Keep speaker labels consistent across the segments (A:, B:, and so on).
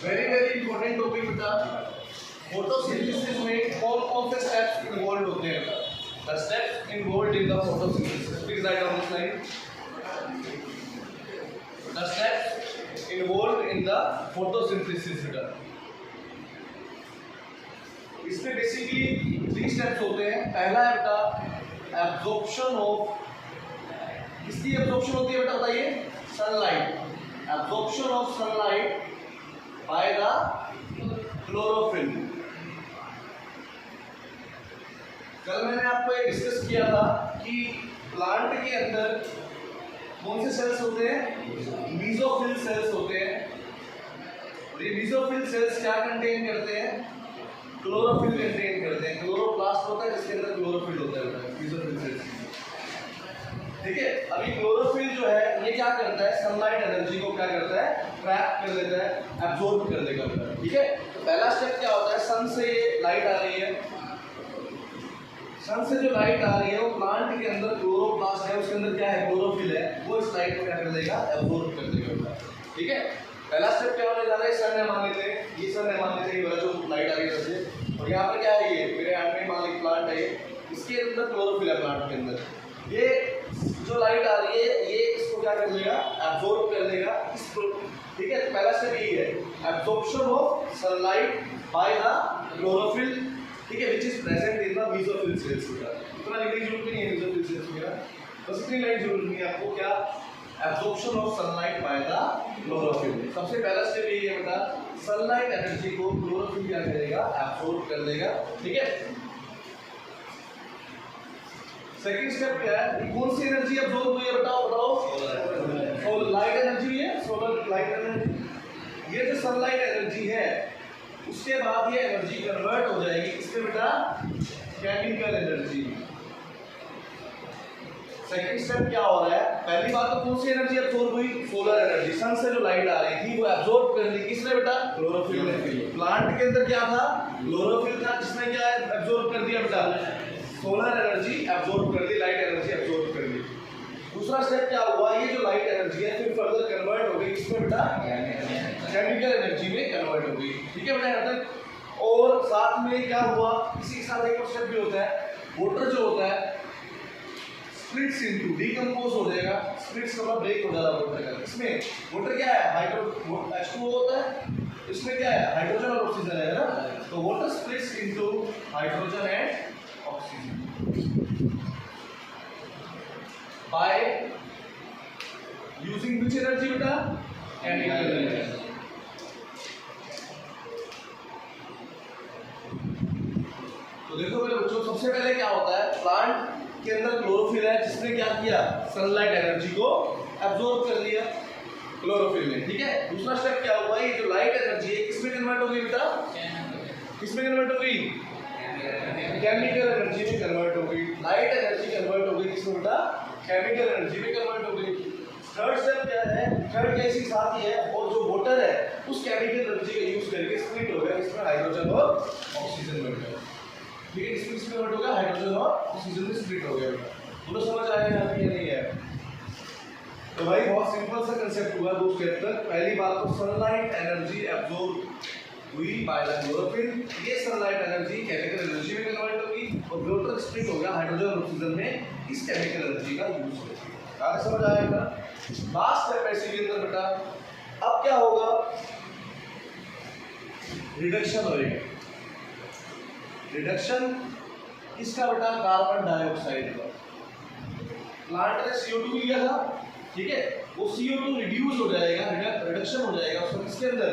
A: Very important topic बेटा। Photosynthesis में कौन कौन से स्टेप्स इन्वॉल्व होते हैं बेटा? The steps involve in the photosynthesis, please write down the slide. The steps involve in the photosynthesis बेटा। इसमें बेसिकली 3 स्टेप्स होते हैं। पहला है बेटा एब्जॉर्प्शन ऑफ, किसकी एब्जॉर्प्शन होती है बेटा बताइए? Sunlight. Absorption of sunlight by the chlorophyll. कल मैंने आपको ये डिस्कस किया था कि प्लांट के अंदर कौन से सेल्स होते हैं? मीसोफिल सेल्स होते हैं। और ये मीसोफिल सेल्स क्या कंटेन करते हैं? क्लोरोफिल कंटेन करते हैं। क्लोरोप्लास्ट होता है जिसके अंदर क्लोरोफिल होता है मीसोफिल सेल्स। ठीक है, अभी क्लोरोफिल जो है ये क्या करता है? सनलाइट एनर्जी को क्या करता है? ट्रैप कर देता है, एब्जॉर्ब कर देगा। ठीक है, तो पहला स्टेप क्या होता है? सन से ये लाइट आ रही है, सन से जो लाइट आ रही है वो प्लांट के अंदर क्लोरोप्लास्ट है, उसके अंदर क्या है? क्लोरोफिल है। वो इस लाइट को क्या कर देगा? एब्जॉर्ब कर देगा। ठीक है, पहला स्टेप क्या होने जा रहा है? सन है मान लेते हैं, ये सन है मान लेते हैं, ये वाला जो लाइट आ रही है सबसे, और यहाँ पर क्या है? ये मेरे हाथ में मान लीजिए प्लांट है, इसके अंदर क्लोरोफिल है प्लांट के अंदर। ये जो लाइट आ रही है ये इसको क्या कर लेगा? एब्जॉर्ब कर लेगा इसको। ठीक है, पहला स्टेप यही है, absorption of sunlight by the chlorophyll. ठीक है, which is present in the mesophyll cells. इतना लिखने की जरूरत नहीं है मीसोफिल सेल्स में, बस इतनी लाइन जरूरत है आपको। क्या? Absorption of sunlight by the chlorophyll. सबसे पहला स्टेप यही है बेटा, सनलाइट एनर्जी को क्लोरोफिल क्या करेगा? एब्जॉर्ब कर लेगा। ठीक है, सेकंड स्टेप क्या है? कौन सी एनर्जी एब्जॉर्ब हुई है बताओ? सोलर लाइट एनर्जी है, सोलर लाइट एनर्जी। ये जो सनलाइट एनर्जी है उसके बाद ये एनर्जी कन्वर्ट हो जाएगी किसमें बेटा? Chemical energy. सेकंड स्टेप क्या हो रहा है? पहली बात तो कौन सी एनर्जी एब्जॉर्ब हुई? Solar energy. सन से जो लाइट आ रही थी वो एब्जॉर्ब कर ली किसने बेटा? क्लोरोफिल ने। प्लांट के अंदर क्या था? क्लोरोफिल था, जिसने क्या एब्जॉर्ब कर दिया बेटा? सोलर एनर्जी एब्जॉर्ब कर दी, लाइट एनर्जी एब्जॉर्ब कर दी। दूसरा स्टेप क्या हुआ? ये जो लाइट एनर्जी है फिर फर्दर कन्वर्ट हो गई किसमें बेटा? केमिकल एनर्जी में कन्वर्ट हो गई। ठीक है बेटा यहाँ तक। और साथ में क्या हुआ? इसी के साथ एक और स्टेप भी होता है, वाटर जो होता है स्प्लिट्स इनटू, डिकम्पोज हो जाएगा। स्प्लिट्स का ब्रेक हो जाएगा वाटर का। इसमें वाटर क्या है? H2O होता है, इसमें क्या है? हाइड्रोजन और ऑक्सीजन है ना। तो water splits into hydrogen and oxygen by using which energy बेटा? Chemical energy। तो देखो मेरे बच्चों, सबसे पहले क्या होता है? प्लांट के अंदर क्लोरोफिल है जिसने क्या किया? सनलाइट एनर्जी को एब्जॉर्ब कर लिया क्लोरोफिल ने। ठीक है, दूसरा स्टेप क्या हुआ? ये जो लाइट एनर्जी है किसमें कन्वर्ट हो गई बेटा? किसमें कन्वर्ट हो गई? केमिकल एनर्जी में कन्वर्ट हो गई। लाइट एनर्जी कन्वर्ट हो गई किसमें बेटा? केमिकल एनर्जी में कन्वर्ट हो गई। थर्ड स्टेप क्या है? थर्ड का इसी साथ ही है, और जो वाटर है उस केमिकल एनर्जी का यूज करके स्प्लिट हो गया, इसमें हाइड्रोजन और ऑक्सीजन बन गया। ठीक है, इसमें स्प्लिट हो गया, हाइड्रोजन और ऑक्सीजन में स्प्लिट हो गया। दोनों समझ आया या नहीं है? तो भाई बहुत सिंपल सा कांसेप्ट हुआ दो स्टेप तक। पहली बात तो सनलाइट एनर्जी एब्जॉर्ब हुई बाय द क्लोरोफिल, ये सनलाइट एनर्जी केमिकल एनर्जी में कन्वर्ट होगी और वाटर स्प्लिट हो गया हाइड्रोजन और ऑक्सीजन में इस केमिकल एनर्जी का यूज होगा। आगे समझ आएगा? लास्ट स्टेप है इसी के अंदर बेटा। अब क्या होगा? रिडक्शन होएगा। रिडक्शन किसका बेटा? कार्बन डाइऑक्साइड का। प्लांट ने CO2 लिया था, ठीक है, वो CO2 रिड्यूस हो जाएगा, रिडक्शन हो जाएगा उसमें किसके अंदर?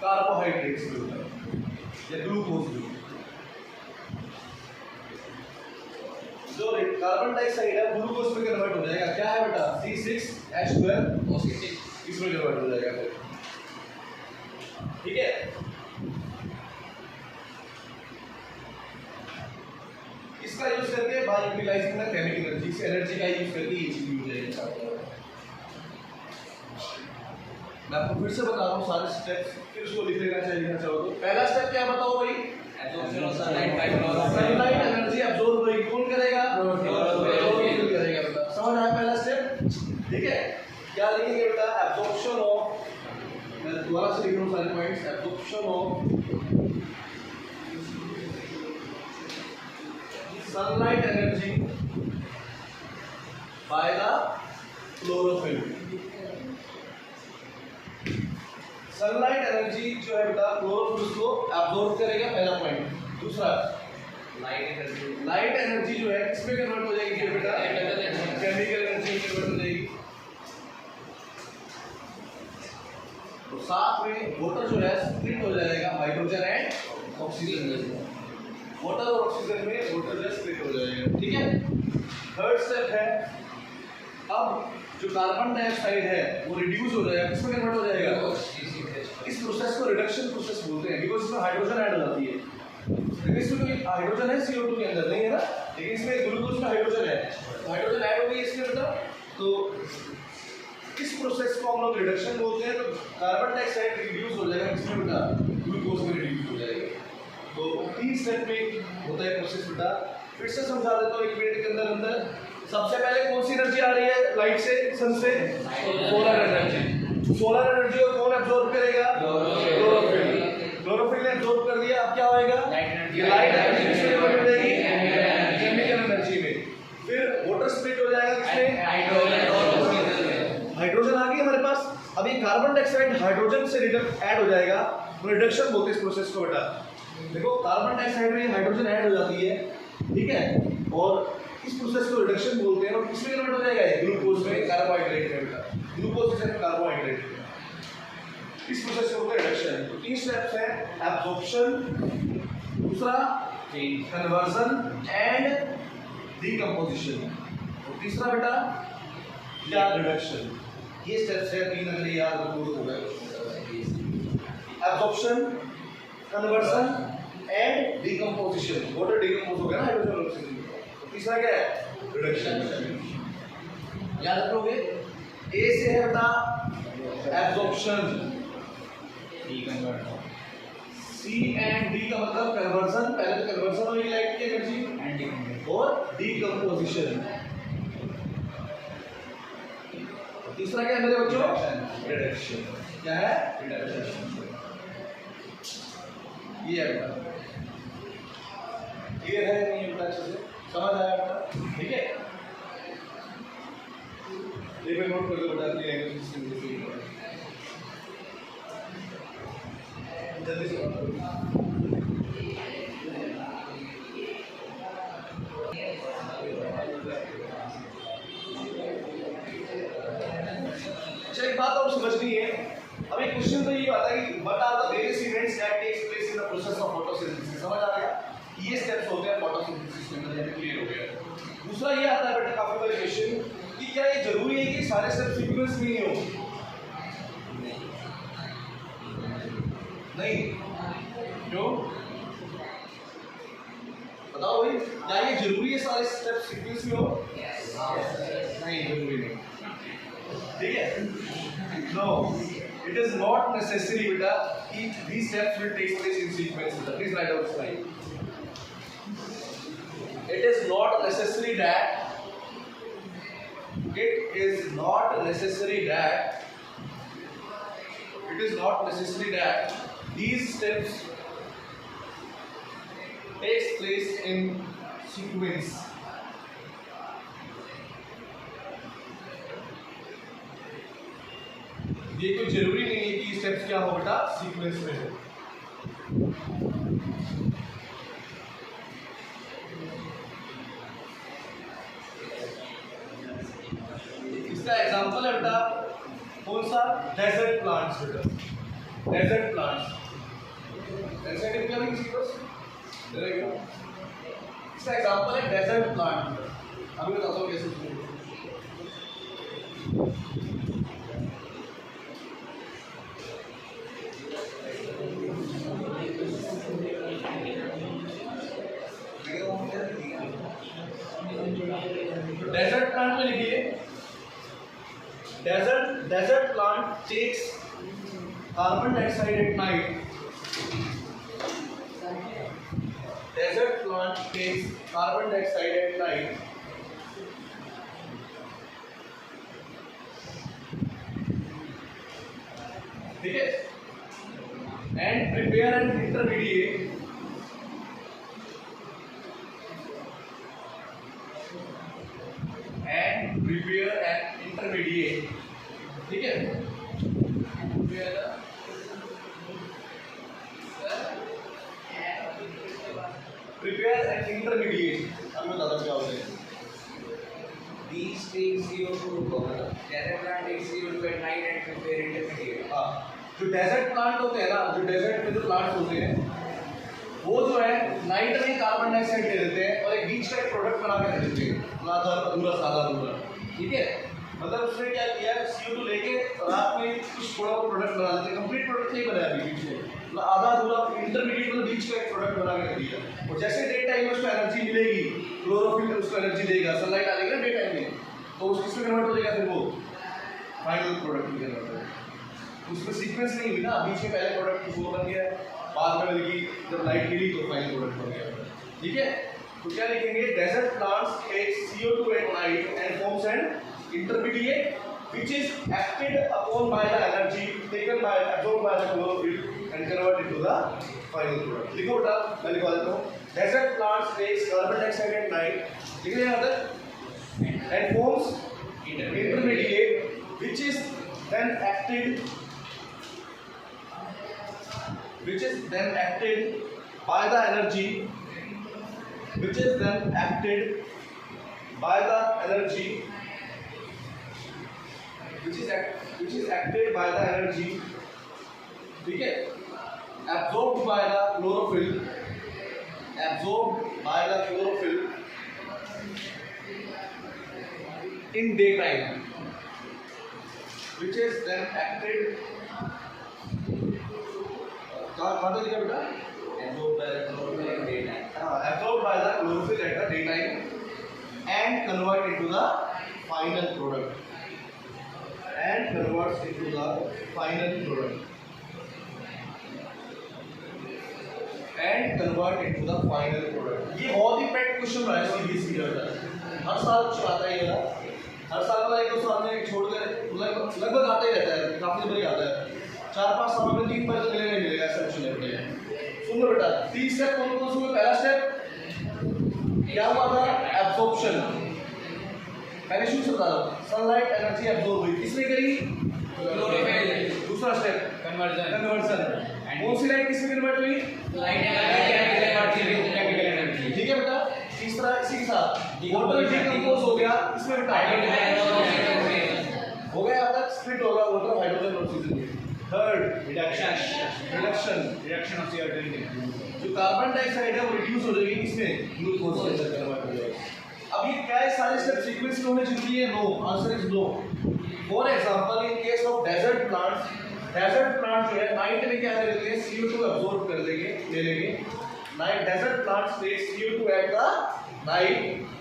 A: कार्बोहाइड्रेट्स में होता है या ग्लूकोज में। जो कार्बन डाइऑक्साइड है ग्लूकोज में कन्वर्ट हो जाएगा। क्या है बेटा? C6H12O6 इसमें कन्वर्ट हो जाएगा फिर। ठीक है, इसका यूज करके by utilising the chemical energy, से एनर्जी का यूज करके ये चीज हो जाएगी। मैं आपको फिर से बता रहा हूँ सारे स्टेप्स, फिर उसको लिख लेना चाहिए लिखना चाहो तो। पहला स्टेप क्या बताओ भाई? Absorption of sunlight bye chlorophyll. Sunlight energy absorb कौन करेगा? क्लोरोफिल करेगा बेटा। समझ क्या लिखेंगे बेटा? एब्जॉर्प्शन ऑफ, मैं दोबारा से लिख रहा हूँ सारे points, absorption of sunlight energy by the chlorophyll. Sunlight energy जो है बेटा क्लोरोफिल को एब्जॉर्ब करेगा, पहला पॉइंट। दूसरा लाइट एनर्जी जो है किसमें कन्वर्ट हो जाएगी बेटा? केमिकल एनर्जी में कन्वर्ट हो जाएगी। तो साथ में वाटर जो है स्प्लिट हो जाएगा हाइड्रोजन एंड ऑक्सीजन में। वाटर और ऑक्सीजन में वाटर जो है स्प्लिट हो जाएगा, ठीक है। थर्ड स्टेप है, अब जो कार्बन डाइऑक्साइड है वो रिड्यूस हो जाएगा, किसमें कन्वर्ट हो जाएगा? इस प्रोसेस को रिडक्शन प्रोसेस बोलते हैं, बिकॉज इसमें हाइड्रोजन ऐड हो जाती है। लेकिन इसमें कोई हाइड्रोजन है CO2 के अंदर नहीं है ना, लेकिन इसमें ग्लूकोज में हाइड्रोजन है, हाइड्रोजन ऐड हो गई इसके अंदर। तो इस प्रोसेस को हम लोग रिडक्शन बोलते हैं। तो कार्बन डाइऑक्साइड रिड्यूस हो जाएगा, किसमें बेटा? ग्लूकोज में रिड्यूस हो जाएगा। तो 3 स्टेप में होता है प्रोसेस बेटा। फिर से समझा देता हूँ 1 मिनट के अंदर अंदर। सबसे पहले कौन सी एनर्जी आ रही है लाइट से, सन से? Solar energy. सोलर एनर्जी को कौन एब्जॉर्ब करेगा? क्लोरोफिल। क्लोरोफिल ने एब्जॉर्ब कर दिया, अब क्या होएगा? लाइट एनर्जी किसमें कन्वर्ट हो जाएगी? केमिकल एनर्जी में। फिर वाटर स्प्लिट हो जाएगा किसमें? हाइड्रोजन आ गई हमारे पास। अब ये कार्बन डाइऑक्साइड हाइड्रोजन से ऐड हो जाएगा, रिडक्शन बोलते हैं इस प्रोसेस को बेटा। देखो कार्बन डाइऑक्साइड में हाइड्रोजन ऐड हो जाती है, ठीक है, और इस प्रोसेस को रिडक्शन बोलते हैं। और किसमें कन्वर्ट हो जाएगा? ग्लूकोज में, कार्बोहाइड्रेट में बेटा। ग्लूकोज से कार्बोहाइड्रेट में, इस प्रोसेस को बोलते हैं रिडक्शन। तो 3 स्टेप्स हैं, एब्जॉर्प्शन, दूसरा कन्वर्जन एंड डीकंपोजिशन, और तीसरा बेटा क्या? रिडक्शन। ये स्टेप्स है 3, अगर याद रखो तो होगा। Absorption, conversion and decomposition. Water decompose हो गया ना हाइड्रोजन और ऑक्सीजन। तीसरा क्या है? रिडक्शन। याद रखोगे। ए से है बेटा एब्जॉर्प्शन, C एंड D का मतलब कन्वर्जन। पहले तो कन्वर्जन होगी लाइट की एनर्जी, और डीकंपोजिशन। तीसरा क्या है मेरे बच्चों? रिडक्शन। क्या है? रिडक्शन। ये है बेटा, क्लियर है नहीं बेटा? अच्छे से समझ आया बेटा? ठीक है, लेवल नोट कर लो बेटा अपनी लैंग्वेज सिस्टम में। जल्दी से अच्छा, एक बात और समझनी है। अब एक क्वेश्चन तो ये आता है कि what are the various events that takes place in the process of photosynthesis. समझ आ गया? ये स्टेप्स होते हैं फोटोसिंथेसिस में, मतलब क्लियर हो गया। दूसरा ये आता है बेटा काफी बड़ा क्वेश्चन कि क्या ये जरूरी है कि सारे स्टेप सीक्वेंस में ही हो? नहीं। क्यों? बताओ भाई, क्या ये जरूरी है सारे स्टेप सीक्वेंस में हो? नहीं, जरूरी नहीं। ठीक है? No, it is not necessary beta कि these steps will take place in sequence. Please write out slide. It is not necessary that these steps takes place in sequence. ये कोई जरूरी नहीं है कि स्टेप्स क्या हो बेटा? सीक्वेंस में हो। इसका एग्जांपल है बेटा कौन सा? डेजर्ट प्लांट्स बेटा, डेजर्ट प्लांट्स। डेजर्ट क्या है किसी पास? इसका एग्जांपल है डेजर्ट प्लांट। अभी बताता हूँ कैसे। डेजर्ट प्लांट में लिखिए, desert plant takes carbon dioxide at night. Desert plant takes carbon dioxide at night ठीक है, एंड प्रिपेयर एन इंटरमीडिएट ठीक है, प्रिपेयर एन इंटरमीडिएट। अब मैं बताता हूँ क्या होता है।
B: These take CO2 desert plant takes CO2 at night and prepare intermediate.
A: हाँ, जो डेजर्ट प्लांट होते हैं ना, जो डेजर्ट में जो प्लांट्स होते हैं वो जो है नाइट में कार्बन डाइऑक्साइड दे देते हैं और एक बीच का एक प्रोडक्ट बना के दे देते हैं, आधा अधूरा सादा अधूरा। ठीक है, मतलब उसने क्या किया, CO2 लेके रात में कुछ थोड़ा बहुत प्रोडक्ट बना देते हैं, कंप्लीट प्रोडक्ट नहीं बनाया अभी बीच में, मतलब आधा अधूरा इंटरमीडिएट मतलब बीच का एक प्रोडक्ट बना के दिया। और जैसे डे टाइम में उसको एनर्जी मिलेगी, क्लोरोफिल उसको एनर्जी देगा, सनलाइट आ जाएगी ना डे टाइम में, तो उसको किसमें कन्वर्ट हो जाएगा, फिर वो फाइनल प्रोडक्ट में कन्वर्ट हो जाएगा। उसमें सीक्वेंस नहीं हुई ना, बीच में पहले प्रोडक्ट वो बन गया, बाद में मिलेगी जब लाइट मिली तो फाइनल प्रोडक्ट बन गया। ठीक है, तो क्या लिखेंगे, desert plants take CO2 at night and forms an intermediate which is acted upon by the energy taken by absorbed by the chlorophyll and converted into the final product। लिखो बेटा, मैं लिखवा देता हूँ। Desert plants takes carbon dioxide at night, लिख लिया यहाँ तक, and forms intermediate which is then acted by the energy which is then acted by the energy ठीक है, absorbed by the chlorophyll in daytime, which is then acted कहाँ तक लिखा बेटा,
B: Absorbed by the chlorophyll in daytime.
A: absorbed by the chlorophyll at the daytime and convert into the final product ये बहुत ही पेट question रहा है सीबीएसई का, हर साल आता है ये ना, हर साल वाला एक दो साल में छोड़कर लगभग आता ही रहता है, काफी बार आता है, 4-5 साल में 3 बार तो मिलेगा ही मिलेगा, ऐसा कुछ नहीं है। सुन लो बेटा, 3 स्टेप कौन कौन से हुए, पहला स्टेप क्या हुआ था, एब्जॉर्प्शन, पहले शुरू से बता रहा हूँ, सनलाइट एनर्जी एब्जॉर्ब हुई, किसने करी, क्लोरोफिल। दूसरा स्टेप कन्वर्जन, कौन सी लाइट किसमें कन्वर्ट हुई,
B: Light energy chemical energy.
A: ठीक है बेटा। तीसरा इसी के साथ वाटर डिकम्पोज हो गया, इसमें बेटा हो गया, आपका स्प्लिट होगा वाटर हाइड्रोजन और oxygen. Third reduction of CO2, जो कार्बन डाइऑक्साइड है वो रिड्यूस हो जाएगी, इसमें ग्लूकोज के अंदर कन्वर्ट हो जाएगा। अब ये क्या है, सारे स्टेप सीक्वेंस में होने जरूरी है, no, answer is no. For example in case of desert plants जो है नाइट में क्या कर लेंगे, CO2 अब्सॉर्ब कर लेंगे, ले लेंगे। Night desert plants take CO2 at the night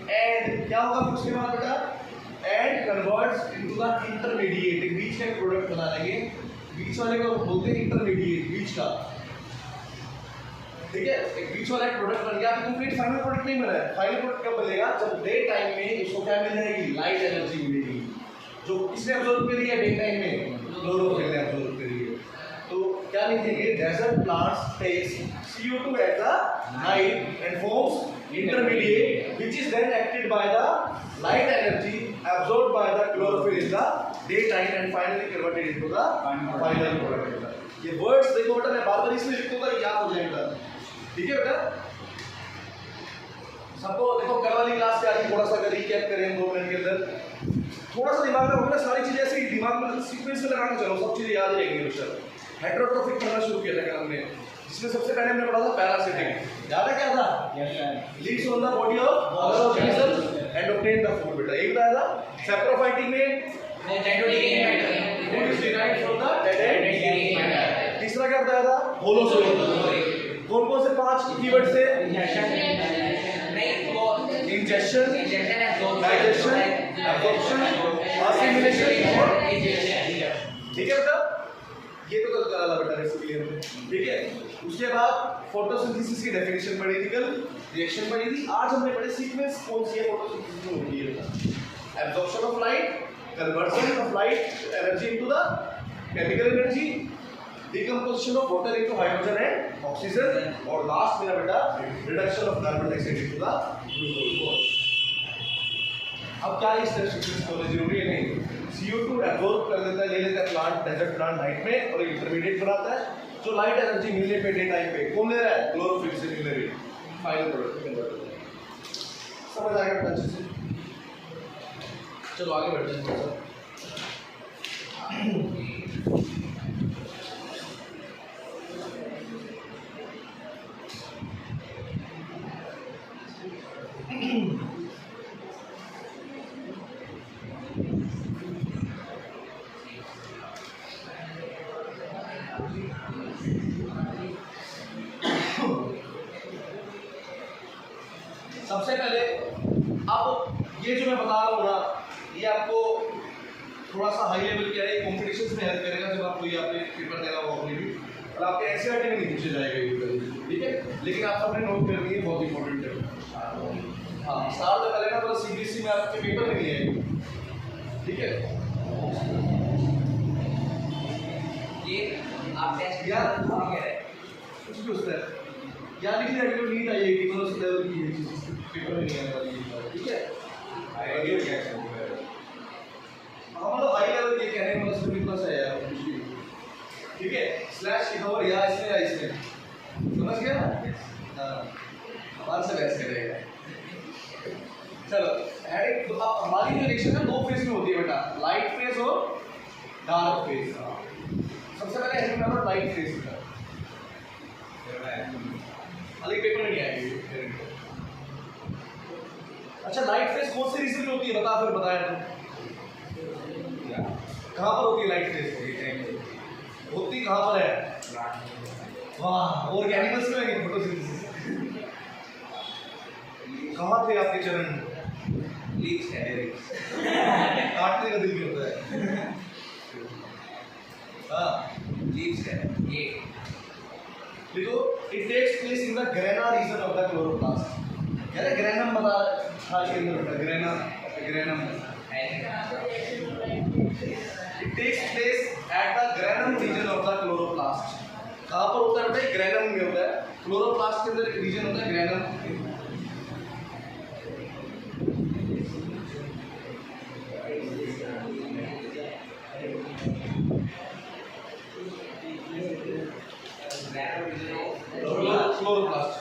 A: and क्या होगा फिर उसके बाद बेटा, and converts into the intermediate, बीच का प्रोडक्ट बना लेंगे, बीच वाले को बोलते हैं इंटरमीडिएट, बीच का। ठीक है, एक बीच वाला एक प्रोडक्ट बन गया, कंप्लीट फाइनल प्रोडक्ट नहीं बना है। फाइनल प्रोडक्ट कब बनेगा, जब डे टाइम में इसको क्या मिल जाएगी, लाइट एनर्जी मिलेगी, जो किसने अब्सॉर्ब करी है, डे टाइम में क्लोरोफिल ने अब्सॉर्ब करी है। तो क्या लिखेंगे, desert plants takes CO2 at the night and forms intermediate which is then acted by the light energy absorbed by the chlorophyll in the daytime and finally converted into the final product। ये words देखो बेटा, मैं बार-बार इसलिए लिखूंगा, याद हो जाएगा। ठीक है बेटा, सबको देखो कल वाली क्लास से आज थोड़ा सा रिकैप करें 2 मिनट के अंदर, थोड़ा सा दिमाग में होगा, सारी चीजें ऐसे ही दिमाग में सीक्वेंस में लगा के चलो, सब चीजें याद रहेंगी। बेटा हेटेरोट्रोफिक पढ़ना शुरू किया था कल हमने, इसमें सबसे पहले हमने पढ़ा था पैरासिटिक, याद है क्या था, leaves on the body of organism and obtain the food. बेटा एक बताया था, सैप्रोफाइटिक में food is derived from the dead and. तीसरा क्या बताया था, होलोजोइक। कौन कौन से 5 कीवर्ड से, इंजेक्शन, डाइजेशन, एब्जॉर्प्शन, असिमिलेशन और इंजेक्शन। ठीक है बेटा, ये तो कल करा बेटा रेसिपी हमने। ठीक है, उसके बाद फोटोसिंथेसिस की डेफिनेशन पढ़ी थी कल, रिएक्शन पढ़ी थी। आज हमने पढ़े सीक्वेंस कौन सी है फोटोसिंथेसिस में होती है बेटा, absorption of light, conversion of light energy into the chemical energy, decomposition of water into hydrogen and oxygen, और लास्ट मेरा बेटा reduction of carbon dioxide into the glucose. अब क्या इस स्ट्रक्चर होना जरूरी है? नहीं, CO2 एब्जॉर्ब कर लेता है, ले लेता है प्लांट, डेजर्ट प्लांट नाइट में, और इंटरमीडिएट बनाता है जो लाइट एनर्जी मिलने पे डे टाइम पे कौन ले रहा है? क्लोरोफिल से ले रही है फाइनल प्रोडक्ट के अंदर। समझ आ गया अच्छे से? चलो आगे बढ़ते हैं थोड़ा सा। सबसे पहले अब ये जो मैं बता रहा हूँ ना, ये आपको थोड़ा सा हाई लेवल क्या है, कॉम्पिटिशन्स में हेल्प करेगा जब आपको ये आपने पेपर देना होगा अपने भी, और आपके एनसीईआरटी में नहीं पूछे जाएगा ये, ठीक है? लेकिन आप अपने नोट करनी है, बहुत इंपॉर्टेंट है। हाँ, साल से पहले ना तो CBSE में आपके पेपर में नहीं आएगी, ठीक है?
B: ये आप टेस्ट
A: या
B: किया है
A: कुछ भी उसका या लिख दिया कि नीट आएगी, मतलब उस लेवल की है, पेपर में नहीं आने वाली है, ठीक है?
B: आइडिया क्या है?
A: हाँ, मतलब हाई लेवल ये कहने का मतलब इतना सा है यार, ठीक है? स्लैश लिखा हुआ या इसमें या इसमें, समझ गया ना? हाँ, हमारे से बहस करेगा। चलो हेडिंग, तो अब हमारी जो रिएक्शन है दो फेज में होती है बेटा, लाइट फेज और डार्क फेज। सबसे पहले हेडिंग नंबर लाइट फेज का, अभी पेपर में नहीं आएगी। अच्छा, लाइट फेज कौन से रीजन में होती है बता, फिर बताया तो कहाँ पर होती है लाइट फेज? होती कहाँ पर है? वाह, और एनिमल्स में है फोटोसिंथेसिस। कहाँ थे आपके चरण?
B: लीव्स है,
A: काटने का दिल भी होता है। हाँ,
B: लीव्स है ये।
A: देखो, it takes place in the grana region of the chloroplast. यार ग्रेनम बता था इसके अंदर बेटा, grana, granum. It takes place at the granum region of the chloroplast. कहाँ पर होता है बेटा? ग्रेनम में होता है। क्लोरोप्लास्ट के अंदर रीजन होता है ग्रेनम। क्लोरोप्लास्ट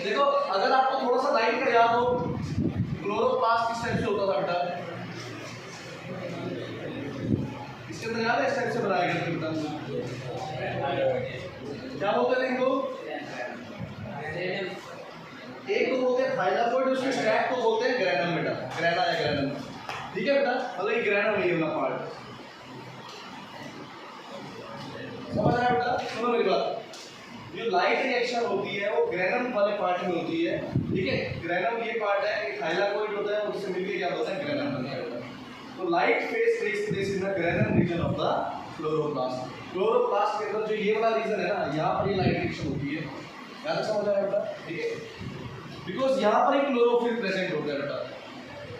A: देखो, अगर आपको थोड़ा सा लाइट का याद हो, क्लोरोप्लास्ट किस टाइप से होता था बेटा? इसके अंदर याद है इस टाइप से बनाया गया था बेटा? क्या बोलते थे इनको? एक को बोलते हैं थाइलाकोइड, उसके स्टैक को बोलते हैं ग्रेनम बेटा, ग्रेना या ग्रेनम, ठीक है बेटा? मतलब ये ग्रेनम नहीं होना पार्ट, समझ रहा है बेटा? सुनो मेरी बात, जो लाइट रिएक्शन होती है वो ग्रेनम वाले पार्ट में होती है, ठीक है? ग्रेनम ये पार्ट है, एक थाइलाकोइड होता है, उससे मिलके क्या होता है? ग्रेनम बनता है। तो light phase takes place in the granum region of the chloroplast. Chloroplast के अंदर जो ये वाला रीजन है ना, यहाँ पर ये लाइट रिएक्शन होती है, याद समझ आया बेटा? ठीक है, बिकॉज यहाँ पर एक क्लोरोफिल प्रेजेंट होता है बेटा,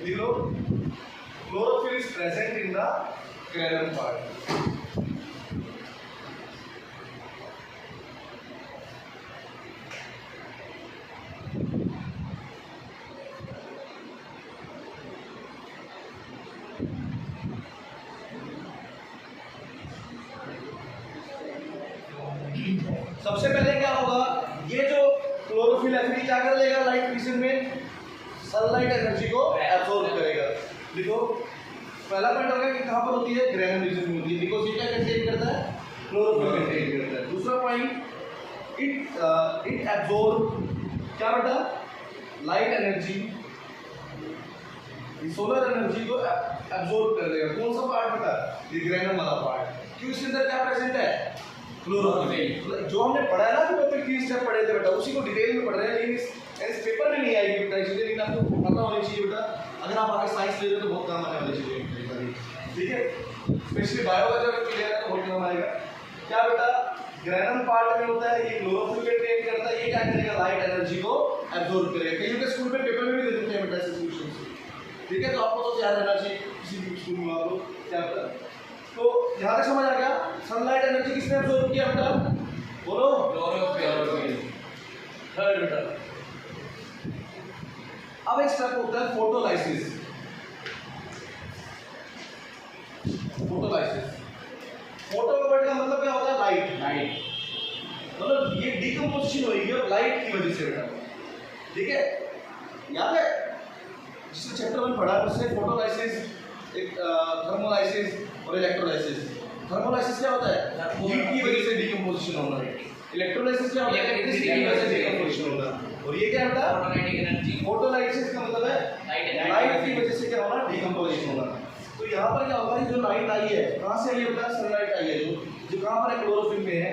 A: लिख लो, chlorophyll is present in the granum part. सबसे पहले क्या होगा, ये जो क्लोरोफिल है क्या कर लेगा? लाइट रीजन में सनलाइट एनर्जी को एब्जॉर्ब करेगा। देखो, पहला पॉइंट होगा कि कहाँ पर होती है? ग्रेनम रीजन में होती है, बिकॉज ये क्या कंटेन करता है? क्लोरोफिल कंटेन करता है। दूसरा पॉइंट, इट एब्जॉर्ब क्या बेटा? लाइट एनर्जी, सोलर एनर्जी को एब्जॉर्ब कर लेगा। कौन सा पार्ट बेटा? ये ग्रेनम वाला पार्ट। क्यों? इसके अंदर क्या प्रेजेंट है? क्लोरोफिल। जो हमने पढ़ा है ना, जो पेपर 3 स्टेप पढ़े थे बेटा, उसी को डिटेल में पढ़ रहे हैं, लेकिन इस पेपर में नहीं आएगी बेटा, इसलिए, लेकिन आपको पता होनी चाहिए बेटा। अगर आप आगे साइंस ले रहे हो तो बहुत काम आने वाली चीजें, ठीक है। स्पेशली बायो का जब क्लियर है तो बहुत काम आएगा। क्या बेटा, ग्रैनम पार्ट में होता है, ये क्लोरोफिल के ट्रेन करता है, ये क्या करेगा, लाइट एनर्जी को एब्जॉर्ब करेगा। कहीं के स्कूल में पेपर में भी दे देते हैं बेटा ऐसे सॉल्यूशंस, ठीक है। तो आपको तो याद रहना चाहिए किसी भी स्कूल में आप लोग क्या होता है। तो यहाँ तक समझ आ गया, सनलाइट एनर्जी किसने एब्जॉर्ब किया बेटा, बोलो, क्लोरोफिल। थर्ड बेटा, अब एक स्टेप होता है फोटोलाइसिस। फोटोलाइसिस, फोटो का वर्ड का मतलब क्या होता है, लाइट। मतलब ये डिकम्पोजिशन होगी अब लाइट की वजह से बेटा, ठीक है। याद है जिसने चैप्टर 1 पढ़ा उससे फोटोलाइसिस, एक थर्मोलाइसिस और इलेक्ट्रोलाइसिस। थर्मोलाइसिस क्या होता है, हीट की वजह से डिकम्पोजिशन होना है। इलेक्ट्रोलाइसिस क्या होता है, इलेक्ट्रिसिटी की वजह से डिकम्पोजिशन होना। और ये क्या होता है, फोटोलाइटिक एनर्जी। फोटोलाइसिस का मतलब है लाइट की वजह से क्या होना, डिकम्पोजिशन होना। तो यहाँ पर क्या होता है, जो लाइट आई है कहाँ से आई है बेटा, सनलाइट आई है, जो कहाँ पर है, क्लोरोफिल में है।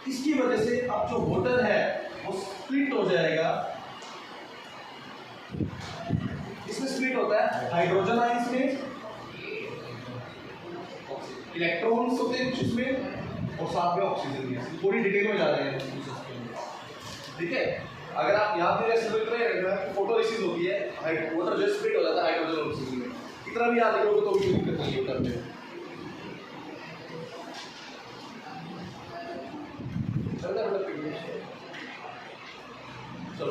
A: इसकी वजह से अब जो वाटर है वो स्प्लिट हो जाएगा। इसमें स्प्लिट होता है हाइड्रोजन आयंस में, इलेक्ट्रॉन्स होते हैं कुछ इसमें, और साथ में ऑक्सीजन में। थोड़ी डिटेल में जा रहे हैं, ठीक है। अगर आप याद नहीं रहे, फोटोलाइसिस होती है, वाटर जो स्प्लिट हो जाता है हाइड्रोजन और ऑक्सीजन में। इतना भी याद रखोगे तो भी दिक्कत नहीं होता है। चलो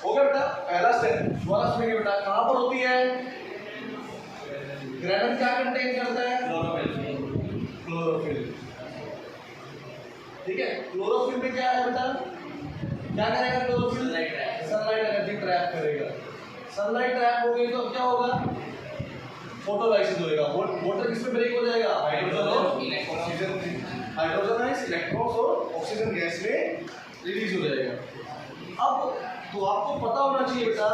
A: हो गया बेटा, पहला स्टेप। दूसरा स्टेप बेटा कहाँ पर होती है, ग्रैनम क्या कंटेन करता है, क्लोरोफिल, ठीक है। क्लोरोफिल में क्या है बेटा, क्या करेगा क्लोरोफिल, सनलाइट एनर्जी ट्रैप करेगा। सनलाइट ट्रैप हो गई तो क्या होगा, फोटोलाइसिस होएगा। वाटर किसमें ब्रेक हो जाएगा, हाइड्रोजन और ऑक्सीजन, हाइड्रोजन आयंस, इलेक्ट्रॉन्स और ऑक्सीजन गैस में रिलीज हो जाएगा। अब तो आपको पता होना चाहिए बेटा,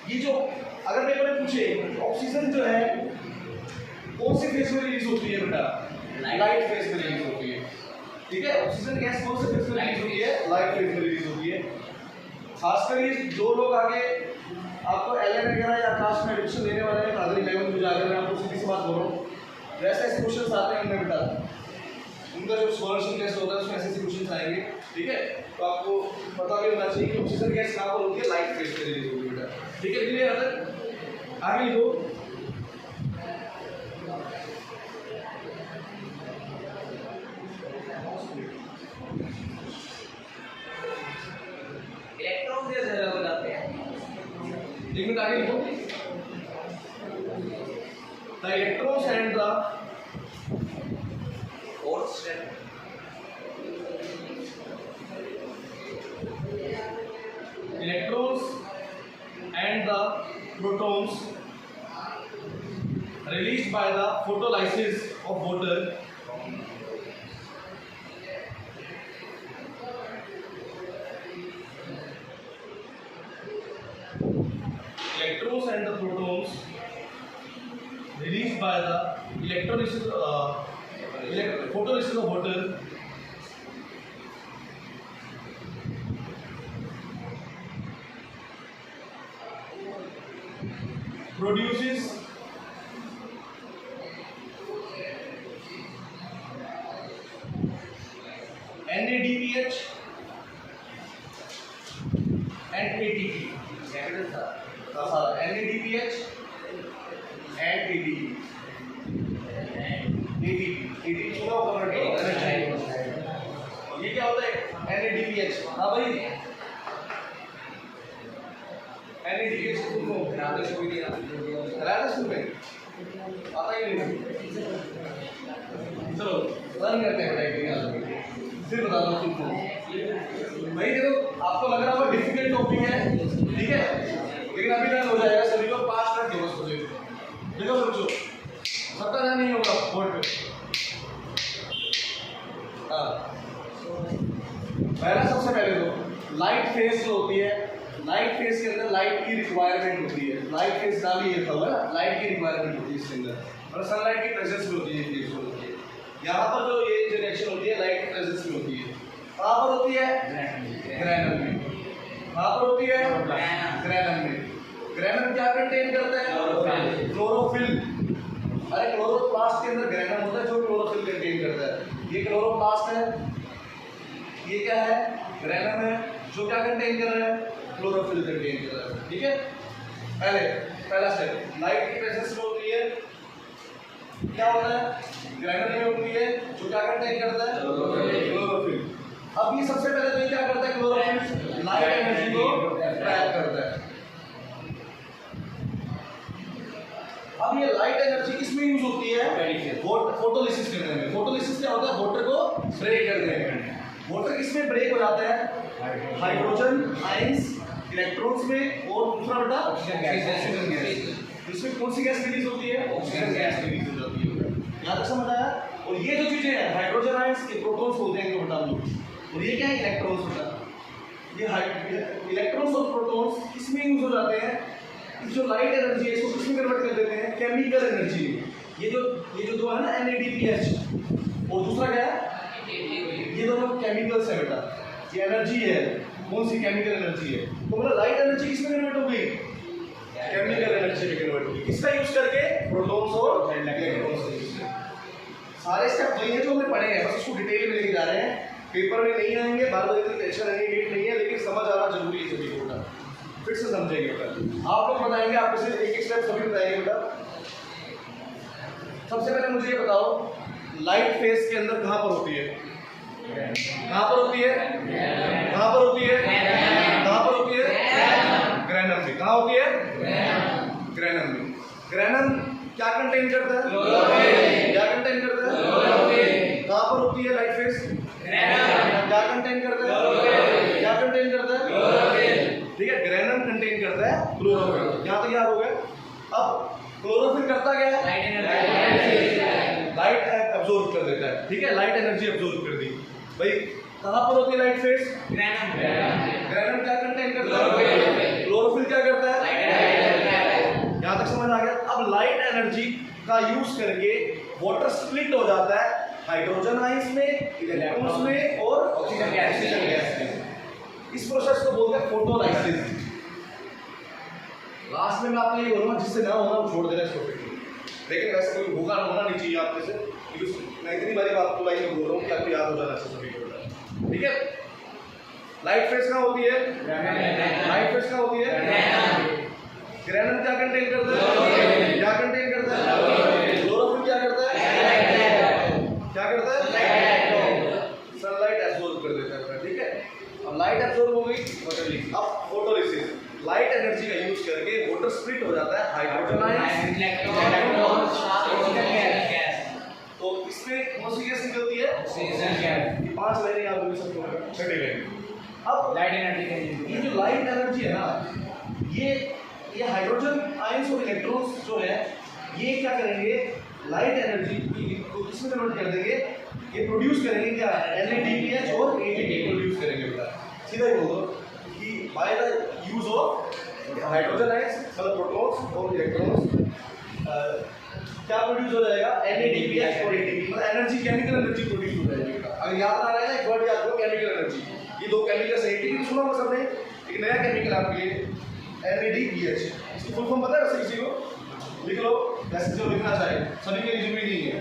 A: ये जो अगर पेपर में पूछे ऑक्सीजन जो है कौन से फेज में रिलीज होती है बेटा, लाइट फेज में रिलीज होती है, ठीक है। ऑक्सीजन गैस कौन से फेज में रिलीज होती है, लाइट फेज में रिलीज होती है। खासकर ये जो लोग आगे आपको एलएन वगैरह या कास्ट में एडमिशन लेने वाले हैं, अगली लेवल में जाकर मैं आपको सीधी सी बात बोल रहा हूँ, वैसे ऐसे क्वेश्चन आते हैं उनमें बेटा, उनका जो स्कॉलरशिप टेस्ट होता है उसमें ऐसे क्वेश्चन आएंगे, ठीक है। तो आपको पता भी होना चाहिए कि ऑक्सीजन गैस कहाँ पर होती है, लाइट फेज पे रिलीज होती है बेटा, ठीक है। क्लियर है, आगे लिखो।
B: इलेक्ट्रॉन कैसे अलग हो जाते हैं,
A: एक मिनट आगे लिखो। The electrons and the
B: fourth step,
A: electrons and the protons released by the photolysis of water electrons and the protons released by the electrolysis photolysis of water produces NADPH and ATP.
B: capital था,
A: NADPH and ATP. ATP चुना होगा ये क्या होता है, NADPH। हाँ भाई, NADPH को
B: राधा कोई नहीं
A: कराया स्कूल में, आता ही नहीं। चलो रन करते हैं, फिर बता दो तुमको भाई। देखो आपको लग रहा होगा डिफिकल्ट टॉपिक है, ठीक है, लेकिन अभी रन हो जाएगा। सभी लोग 5 मिनट दो बस मुझे। देखो बच्चों, सबका ध्यान नहीं होगा बोर्ड पे। हाँ, पहला सबसे पहले तो लाइट फेज जो होती है, लाइट फेज के अंदर लाइट की रिक्वायरमेंट होती है। लाइट फेज नाम ही लिखा हुआ है ना, लाइट की रिक्वायरमेंट होती है इसके अंदर, और सनलाइट की प्रेजेंस में होती है। यहाँ पर जो ये जो रिएक्शन होती है लाइट की प्रेजेंस में होती है। कहाँ पर होती है, ग्रैनम में। कहाँ पर होती है, ग्रैनम में। ग्रैनम क्या कंटेन करता है? क्लोरोफिल। अरे क्लोरोप्लास्ट के अंदर ग्रैनम होता है जो क्लोरोफिल कंटेन करता है। ये क्लोरोप्लास्ट है, ये क्या है? ग्रैनम है जो क्या कंटेन कर रहा है? क्लोरोफिल कंटेन कर रहा है। ठीक है, पहला स्टेप लाइट की प्रेजेंस में होती है, क्या होता है? ग्रैनम में होती है जो क्या कंटेन करता है? क्लोरोफिल। अब ये सबसे पहले तो ये क्या करता है? क्लोरोफिल लाइट एनर्जी को ट्रैप करता है। अब ये लाइट एनर्जी किसमें यूज होती है? फोटोलिसिस करने में। फोटोलिसिस क्या होता है? वाटर को ब्रेक करने में। वाटर किसमें ब्रेक हो जाता है? हाइड्रोजन आयंस इलेक्ट्रॉन्स में, और दूसरा बेटा ऑक्सीजन गैस। इसमें कौन सी गैस रिलीज होती है? ऑक्सीजन गैस रिलीज हो जाती है। यहाँ तक समझ आया? और ये जो चीजें हैं हाइड्रोजन आयंस के प्रोटॉन्स होते हैं, इनको बता दो। और ये क्या है? इलेक्ट्रॉन्स होता है। ये इलेक्ट्रॉन्स और प्रोटॉन्स किसमें यूज हो जाते हैं? जो लाइट एनर्जी है इसको किसमें कन्वर्ट कर देते हैं? Chemical energy. ये जो दो है ना NADPH, और दूसरा क्या है? ये दोनों केमिकल्स है बेटा। ये एनर्जी है, कौन सी? केमिकल एनर्जी है। तो मतलब लाइट एनर्जी किसमें कन्वर्ट हो गई? केमिकल एनर्जी में कन्वर्ट हो गई। किसका यूज करके? प्रोटॉन्स और इलेक्ट्रॉन्स का यूज करके। सारे स्टेप वही है जो हमने पढ़े हैं, बस इसको डिटेल में लेके जा रहे हैं। पेपर में नहीं आएंगे, बार बार इतनी टेंशन नहीं, नीट नहीं है, लेकिन समझ आना जरूरी है सभी को। फिर से समझेंगे बेटा। आप लोग बताएंगे, आप से एक स्टेप सभी बताएंगे बेटा। सबसे पहले मुझे ये बताओ, लाइट फेज के अंदर कहां पर होती है? कहां पर होती है? कहां पर होती है? कहां पर होती है? ग्रैनम में। कहां होती है? ग्रैनम में। ग्रैनम क्या कंटेन करता है? क्या कंटेन करता है? कहां पर होती है लाइट फेज? क्या कंटेन करता है? क्या कंटेन करता है? ठीक है, ग्रैनम कंटेन करता है क्लोरोफिल। यहाँ तक याद हो गया। अब क्लोरोफिल करता क्या है? लाइट एब्जॉर्ब कर देता है। ठीक है, लाइट एनर्जी एब्जॉर्ब कर दी भाई। कहां पर होती है लाइट फेज? ग्रैनम क्या कंटेन करता है? क्लोरोफिल क्या करता है? यहाँ तक समझ आ गया। अब लाइट एनर्जी का यूज करके वाटर स्प्लिट हो जाता है हाइड्रोजन आयंस में, इलेक्ट्रॉन्स में और ऑक्सीजन गैस में। इस प्रोसेस को बोलते हैं फोटोलाइसिस। लास्ट में मैं आपको ये बोलूंगा, जिससे ना होना वो छोड़ देना इस टॉपिक को, लेकिन वैसे कोई होना नहीं चाहिए आप में से, क्योंकि मैं इतनी बारी आपको लाइन में बोल रहा हूँ कि आपको याद हो जाना चाहिए सभी को। ठीक है, लाइट फेज कहाँ होती है? लाइट फेज कहाँ होती है? ग्रैनम क्या कंटेन करता है? क्या कंटेन करता है? क्लोरोफिल क्या करता है? क्या करता है? सनलाइट एब्जॉर्ब कर देता है। ठीक है, अब लाइट एब्जॉर्ब हो गई, अब फोटोलिसिस। लाइट एनर्जी का यूज करके वाटर स्प्लिट हो जाता है हाइड्रोजन आयंस, तो इसमें कौन सी गैस निकलती है? Oxygen gas. ये 5 लाइनें याद होगी सबको। छठी लाइन। अब लाइट एनर्जी, ये जो लाइट एनर्जी है ना, ये हाइड्रोजन आयंस और इलेक्ट्रॉन्स जो है, ये क्या करेंगे? लाइट एनर्जी को किसमें कन्वर्ट कर देंगे? ये प्रोड्यूस करेंगे क्या? NADPH और ATP प्रोड्यूस करेंगे बेटा। सीधा ही बोल दो कि by the use of hydrogen ions, मतलब प्रोटॉन्स और इलेक्ट्रॉन्स, क्या प्रोड्यूस हो जाएगा? NADPH और ATP, मतलब एनर्जी, केमिकल एनर्जी प्रोड्यूस हो जाएगी बेटा। अगर याद आ रहा है ना, एक वर्ड याद करो, केमिकल एनर्जी। ये दो केमिकल्स है, ATP सुना होगा सबने, एक नया केमिकल आपके लिए NADPH। इसकी फुल फॉर्म पता है वैसे किसी को? लिख लो, वैसे जो लिखना चाहे, सभी के लिए जरूरी नहीं है।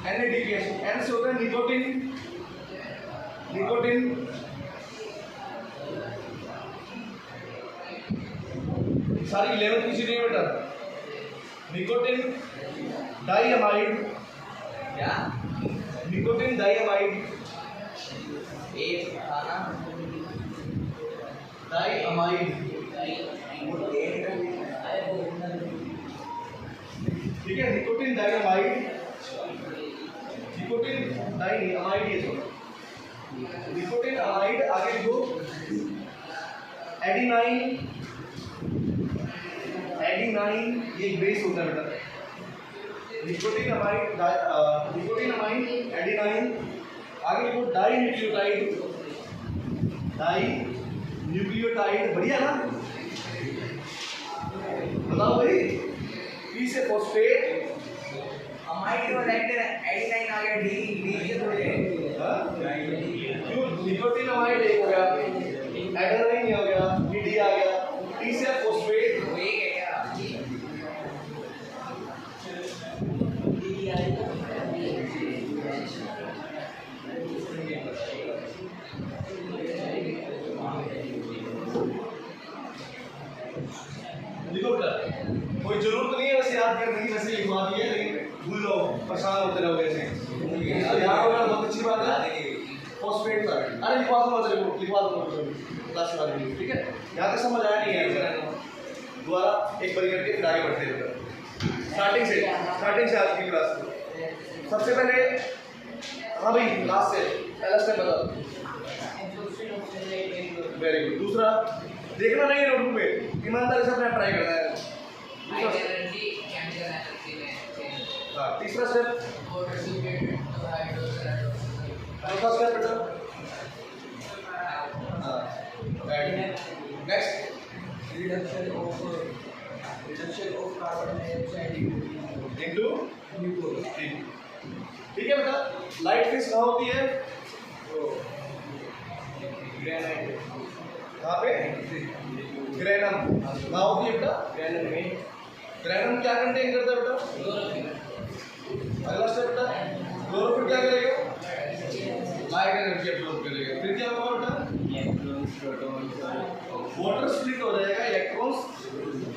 A: NADPH, N से होता है निकोटिन, निकोटिन सारी 11th की चीजें बेटा। निकोटिन डाइअमाइड,
B: क्या?
A: निकोटिन डाइअमाइड,
B: एक खाना
A: डाइअमाइड, ठीक है, निकोटिन डाइअमाइड, निकोटिन डाइअमाइड, ये सब निकोटिन अमाइड। आगे जो एडिनाइन, एडिनाइन ये एक बेस होता है बेटा। Nicotine amide, nicotine amide, adenine. आगे जो डाई न्यूक्लियोटाइड, डाई न्यूक्लियोटाइड, बढ़िया ना? बताओ भाई। पी से फॉस्फेट,
B: अमाइड और एडिनाइन आ गया, डी से थोड़े।
A: क्यों? निकोटिन अमाइड एक हो गया, एडेनाइन हो गया, डी आ गया, टी से फॉस्फेट, परेशान होते रहोगे ऐसे। तो यहाँ होगा बहुत अच्छी बात है। फॉस्फेट का अरे लिखवा दूंगा तेरे को, लिखवा दूंगा क्लास के बाद में, ठीक है। यहाँ तक समझ आया नहीं है दोबारा एक बार करके फिर आगे बढ़ते हैं स्टार्टिंग से आज की क्लास में। सबसे पहले हाँ भाई लास्ट से पहला स्टेप बता। Very good. दूसरा देखना नहीं है नोटबुक में, ईमानदारी से अपना ट्राई करना है। हाँ तीसरा स्टेप, चौथा स्टेप बेटा। हाँ next
B: reduction of carbon dioxide
A: into
B: glucose.
A: ठीक है बेटा। लाइट फेज कहाँ होती है?
B: ग्रेनाइट
A: कहाँ पे? ग्रेनम कहाँ होती है बेटा?
B: ग्रेनाइट में
A: ग्रेनम क्या कंटेन करता है बेटा? अगला स्टेप बेटा, क्लोरोफिल क्या करेगा? लाइट एनर्जी एब्जॉर्ब करेगा। फिर क्या होगा बेटा? वाटर स्प्लिट हो जाएगा, इलेक्ट्रॉन्स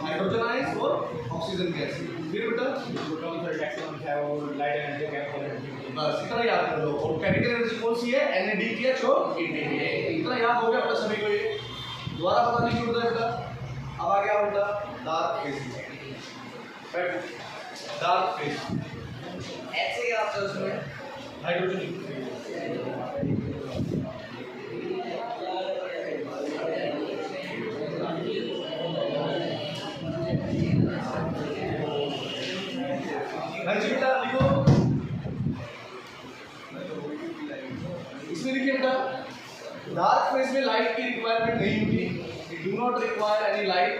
A: हाइड्रोजनाइज और ऑक्सीजन गैस। फिर बेटा बस इतना याद कर लो। और केमिकल एनर्जी कौन सी है? NADPH और ATP। इतना याद हो गया बेटा सभी को। ये दोबारा पता नहीं क्यों होता है बेटा। अब आ गया बेटा डार्क फेज। डार्क फेज
B: ऐसे ही आपका उसमें
A: हाइड्रोजन जी बेटा लिखो। इसमें लिखिए बेटा डार्क फेज में लाइट की रिक्वायरमेंट नहीं होती। Do not require any light.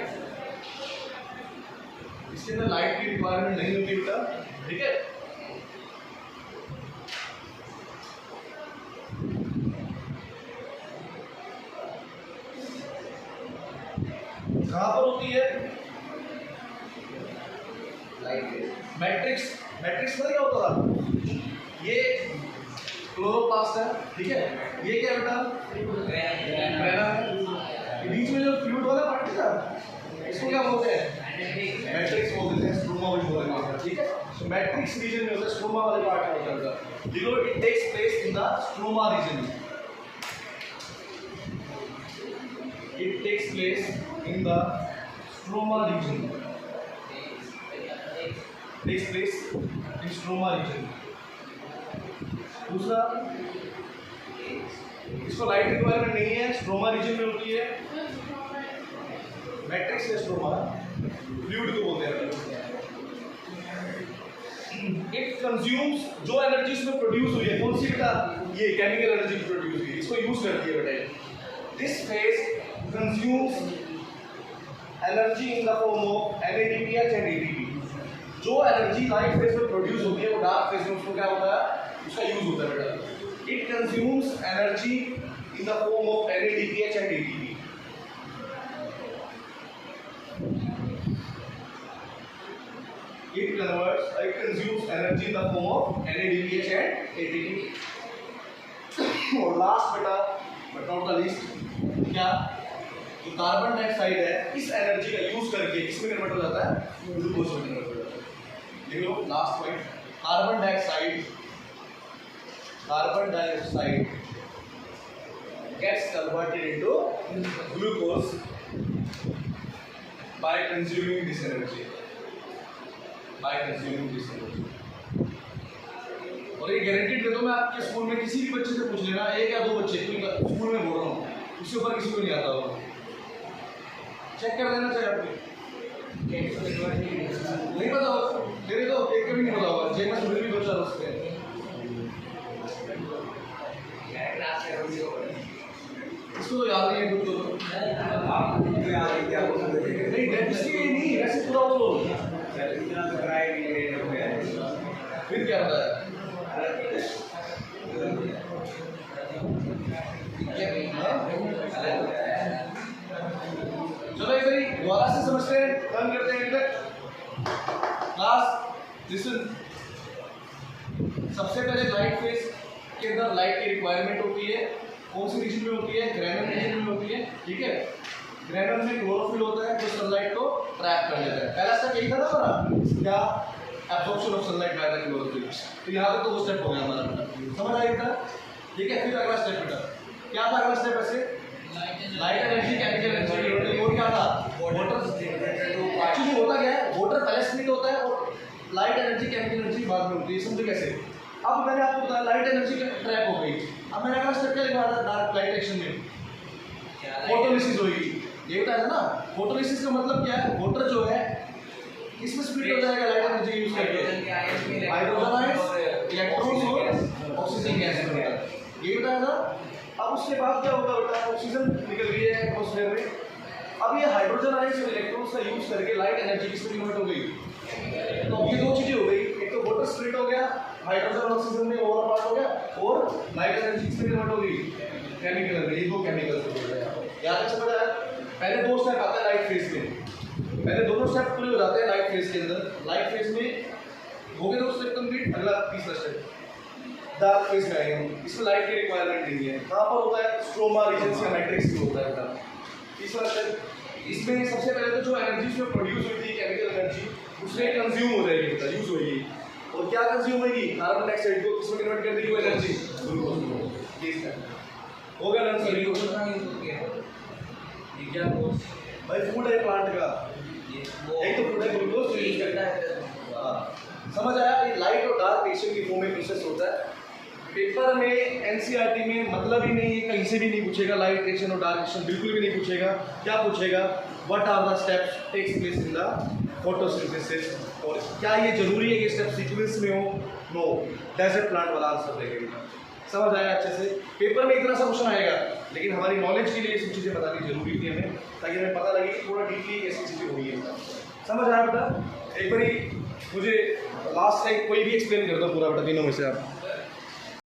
A: इसके अंदर लाइट की रिक्वायरमेंट नहीं होती बेटा, ठीक है। कहां पर होती है मैट्रिक्स? मैट्रिक्स में क्या होता था? ये क्लोरोप्लास्ट है, ठीक है। ये क्या बेटा? बीच में जो फ्लूइड वाला पार्ट है इसको क्या बोलते हैं? मैट्रिक्स बोलते हैं, स्ट्रोमा भी बोलते हैं, ठीक है। तो मैट्रिक्स रीजन में होता है, स्ट्रोमा वाले पार्ट में होता है। देखो it takes place in the stroma region. It takes place in the stroma region. takes place in stroma region। दूसरा इसको लाइट रिक्वायरमेंट नहीं है, स्ट्रोमा रीजन में होती है। मैट्रिक्स है स्ट्रोमा, फ्लूइड को बोलते हैं। इट कंज्यूम्स जो एनर्जी इसमें प्रोड्यूस हुई है, कौन सी बेटा? ये केमिकल एनर्जी प्रोड्यूस हुई है, इसको यूज करती है बेटा। This phase consumes energy in the form of NADPH and ATP। जो एनर्जी लाइट फेज में प्रोड्यूस होती है वो डार्क फेज में उसको क्या होता है? उसका यूज होता है बेटा। It consumes energy in the form of NADPH and ATP। It consumes energy in the form of NADPH and ATP। और लास्ट बेटा बट नॉट द लीस्ट, क्या? जो कार्बन डाइऑक्साइड है इस एनर्जी का यूज करके किसमें कन्वर्ट हो जाता है? ग्लूकोज में कन्वर्ट हो जाता है। देख लो last point, carbon dioxide gets converted into glucose by consuming this energy। और ये गारंटीड दे दो मैं, आपके स्कूल में किसी भी बच्चे से पूछ लेना, एक या दो बच्चे स्कूल में बोल रहा हूँ, उसके ऊपर किसी को नहीं आता होगा, चेक कर देना चाहिए आपको। नहीं पता होगा तेरे तो एक कभी नहीं पता होगा, जेब में भी दो चार उसके इसको तो याद नहीं है कुछ तो नहीं डेंसिटी नहीं वैसे पूरा वो फिर क्या होता है? चलो एक बारी दोबारा से समझते हैं, टर्न करते हैं क्लास। लिसन, सबसे पहले लाइट फेज के अंदर लाइट की रिक्वायरमेंट होती है, कौन सी रीजन में होती है? ग्रेनम रीजन में होती है, ठीक है। ग्रेनम में क्लोरोफिल होता है जो सनलाइट को ट्रैप कर लेता है। पहला स्टेप यही था ना हमारा, क्या? Absorption of sunlight by the chlorophyll. तो यहाँ तक तो वो स्टेप हो गया हमारा बेटा, समझ आया बेटा? ठीक है, फिर अगला स्टेप बेटा, क्या था अगला स्टेप ऐसे? लाइट एनर्जी, केमिकल एनर्जी, और क्या था? वाटर। एक्चुअली होता क्या है, वाटर पहले स्प्लिट होता है और लाइट एनर्जी, केमिकल एनर्जी बाद में होती है, समझो कैसे? अब मैंने आपको बताया लाइट एनर्जी ट्रैप हो गई। अब मैंने अगला स्टेप क्या लिखा था डार्क लाइट एक्शन में? फोटोलिसिस होगी। ये बताया था ना, फोटोलिसिस का मतलब क्या है? वाटर जो है इसमें स्प्लिट हो जाएगा लाइट एनर्जी यूज करके, हाइड्रोजन आयंस, इलेक्ट्रॉन्स और ऑक्सीजन गैस में होता है, ये बताया था। अब उसके बाद क्या होगा बेटा? ऑक्सीजन निकल गई है एटमॉस्फेयर में। अब ये हाइड्रोजन आयंस और इलेक्ट्रॉन्स का यूज करके लाइट एनर्जी किसमें कन्वर्ट हो गई? तो ये दो चीजें हो गई, एक तो वाटर स्प्लिट हो गया, हाइड्रोजन और ऑक्सीजन में ओवर पार्ट हो गया, और लाइट एनर्जी किसमें कन्वर्ट हो गई? Chemical energy. दो केमिकल से बोल रहे हैं, याद है? समझ आया? पहले दो स्टेप आता है लाइट फेज में, पहले दोनों स्टेप पूरे हो जाते हैं लाइट फेज के अंदर। लाइट फेज में हो गए दो स्टेप कंप्लीट, अगला तीसरा स्टेप डार्क फेज में आएंगे हम। इसमें लाइट की रिक्वायरमेंट नहीं है, कहाँ पर होता है? स्ट्रोमा रीजन्स या मैट्रिक्स में होता है। तीसरा स्टेप, इसमें सबसे पहले तो जो एनर्जी जो प्रोड्यूस हुई थी केमिकल एनर्जी, उसमें कंज्यूम हो जाएगी, बेटा यूज होगी। और क्या कंज्यूम होगी? कार्बन डाइऑक्साइड को किसमें कन्वर्ट कर देगी वो एनर्जी? ग्लूकोज में। ये स्टेप हो गया ना? सभी को
B: ये क्या कोर्स
A: भाई फूड है प्लांट का, एक तो फूड है ग्लूकोज जो यूज करता है। समझ आया? ये लाइट और डार्क एक्शन की फॉर्म में प्रोसेस होता है। पेपर में एनसीईआरटी में मतलब ही नहीं है, कहीं से भी नहीं पूछेगा लाइट एक्शन और डार्क एक्शन, बिल्कुल भी नहीं पूछेगा। क्या पूछेगा? What are the steps takes place in the photosynthesis, और क्या ये जरूरी है कि स्टेप सीक्वेंस में हो? नो, डेजर्ट प्लांट वाला आंसर देगा। समझ आया अच्छे से? पेपर में इतना सा क्वेश्चन आएगा, लेकिन हमारी नॉलेज के लिए ये सब चीज़ें बतानी जरूरी थी हमें, ताकि हमें पता लगे कि थोड़ा डीपली कैसी चीज़ें हुई है। समझ आया बेटा? एक बारी मुझे लास्ट टाइम कोई भी एक्सप्लेन कर दो पूरा बेटा, तीनों में से आप।